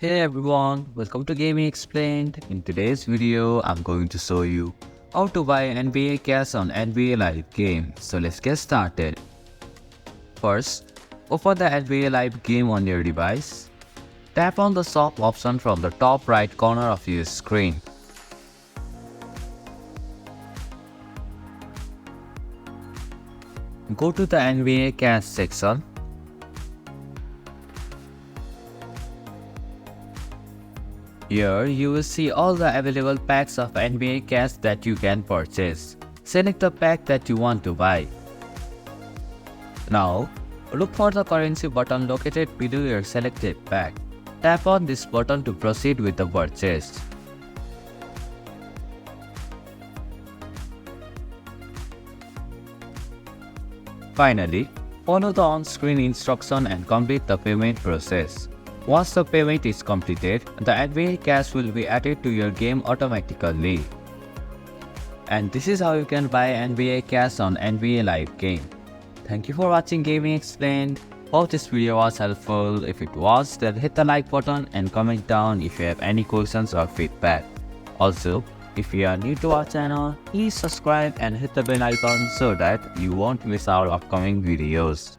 Hey everyone, welcome to Gaming Explained. In today's video, I'm going to show you how to buy NBA cash on NBA Live game. So let's get started. First, open the NBA Live game on your device. Tap on the shop option from the top right corner of your screen. Go to the NBA cash section. Here, you will see all the available packs of NBA cash that you can purchase. Select the pack that you want to buy. Now, look for the currency button located below your selected pack. Tap on this button to proceed with the purchase. Finally, follow the on-screen instruction and complete the payment process. Once the payment is completed, the NBA cash will be added to your game automatically. And this is how you can buy NBA cash on NBA Live game. Thank you for watching Gaming Explained. Hope this video was helpful. If it was, then hit the like button and comment down if you have any questions or feedback. Also, if you are new to our channel, please subscribe and hit the bell icon so that you won't miss our upcoming videos.